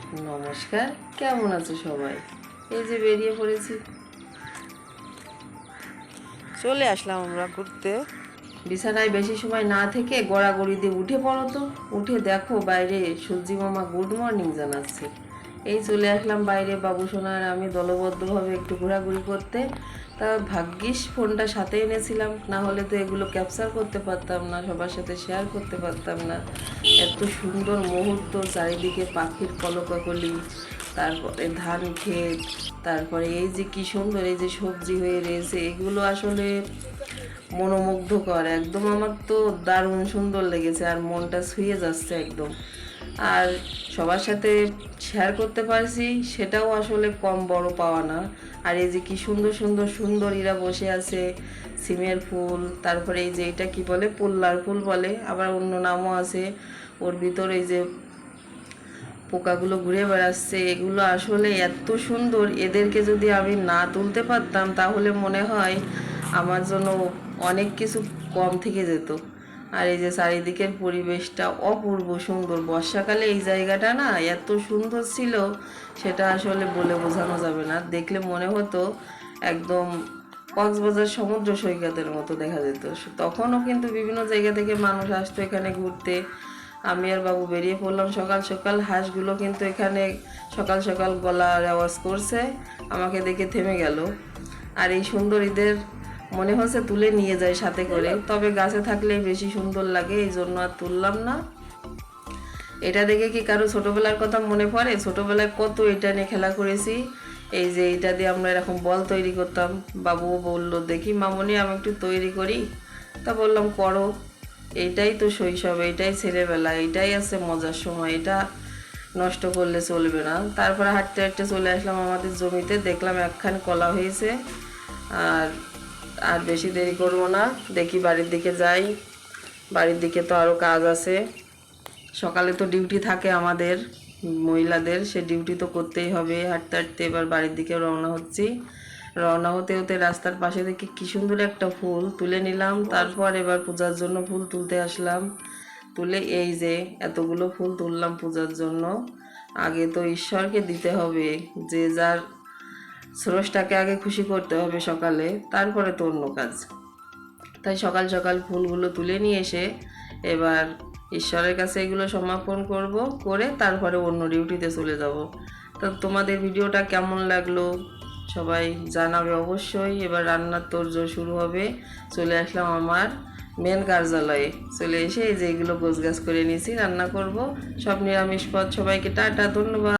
নমস্কার, কেমন আছো সবাই? এই যে বেরিয়ে পড়েছি, চলে আসলাম আমরা ঘুরতে। বিছানায় বেশি সময় না থেকে গড়াগড়ি দিয়ে উঠে পড়ো তো। উঠে দেখো বাইরে সূর্যি মামা গুড মর্নিং জানাচ্ছে। এই চলে আসলাম বাইরে, বাবু সোনা আর আমি দলবদ্ধভাবে একটু ঘোরাঘুরি করতে। তা ভাগ্যিস ফোনটা সাথে এনেছিলাম, না হলে তো এগুলো ক্যাপচার করতে পারতাম না, সবার সাথে শেয়ার করতে পারতাম না। এত সুন্দর মুহূর্ত, চারিদিকে পাখির কলকাকলি, তারপরে ধান ক্ষেত, তারপরে এই যে কি সুন্দর এই যে সবজি হয়ে রয়েছে, এগুলো আসলে মনোমুগ্ধকর একদম। আমার তো দারুণ সুন্দর লেগেছে আর মনটা ছুঁয়ে যাচ্ছে একদম। আর সবার সাথে শেয়ার করতে পারছি, সেটাও আসলে কম বড় পাওয়া না। আর এই যে কি সুন্দর সুন্দর সুন্দরীরা বসে আছে, সিমের ফুল, তারপরে এই যে এটা কি বলে, পোল্লার ফুল বলে, আবার অন্য নামও আছে। ওর ভিতরে এই যে পোকাগুলো ঘুরে বেড়াচ্ছে, এগুলো আসলে এত সুন্দর। এদেরকে যদি আমি না তুলতে পারতাম তাহলে মনে হয় আমার জন্য অনেক কিছু কম থেকে যেত। আর এই যে চারিদিকের পরিবেশটা অপূর্ব সুন্দর, বর্ষাকালে এই জায়গাটা না এত সুন্দর ছিল, সেটা আসলে বলে বোঝানো যাবে না। দেখলে মনে হতো একদম কক্সবাজার সমুদ্র সৈকতের মতো দেখা যেত। তখনও কিন্তু বিভিন্ন জায়গা থেকে মানুষ আসতো এখানে ঘুরতে। আমি আর বাবু বেরিয়ে পড়লাম সকাল সকাল। হাঁসগুলো কিন্তু এখানে সকাল সকাল গলার আওয়াজ করছে, আমাকে দেখে থেমে গেল। আর এই সুন্দরীদের মনে হচ্ছে তুলে নিয়ে যায় সাথে করে, তবে গাছে থাকলে বেশি সুন্দর লাগে, এই জন্য আর তুললাম না। এটা দেখে কি কারো ছোটবেলার কথা মনে পড়ে? ছোটবেলায় কত এটা নিয়ে খেলা করেছি। এই যে এটা দিয়ে আমরা এরকম বল তৈরি করতাম। বাবুও বলল, দেখি মামনি আমি একটু তৈরি করি। তা বললাম করো, এইটাই তো শৈশব, এইটাই ছেলেবেলা, এইটাই আছে মজার সময়, এটা নষ্ট করলে চলবে না। তারপরে হাঁটতে হাঁটতে চলে আসলাম আমাদের জমিতে, দেখলাম একখান কলা হয়েছে। আর আর বেশি দেরি করবো না, দেখি বাড়ির দিকে যাই। বাড়ির দিকে তো আরও কাজ আছে। সকালে তো ডিউটি থাকে আমাদের মহিলাদের, সে ডিউটি তো করতেই হবে। হাঁটতে হাঁটতে এবার বাড়ির দিকে রওনা হচ্ছি। রওনা হতে হতে রাস্তার পাশে দেখি কি সুন্দর একটা ফুল তুলে নিলাম। তারপর এবার পূজার জন্য ফুল তুলতে আসলাম। তুলে এই যে এতগুলো ফুল তুললাম পূজার জন্য। আগে তো ঈশ্বরকে দিতে হবে, যে যার স্রষ্টাকে আগে খুশি করতে হবে সকালে, তারপরে তো অন্য কাজ। তাই সকাল সকাল ফুলগুলো তুলে নিয়ে এসে এবার ঈশ্বরের কাছে এগুলো সমাপন করব, করে তারপরে অন্য ডিউটিতে চলে যাব। তো তোমাদের ভিডিওটা কেমন লাগলো সবাই জানাবে অবশ্যই। এবার রান্নার তোড়জোড় শুরু হবে। চলে আসলাম আমার মেন কার্যালয়ে। চলে এসে এই যে এগুলো গোছগাছ করে নিয়েছি, রান্না করব। সব নিরামিষ পদ। সবাইকে টাটা, ধন্যবাদ।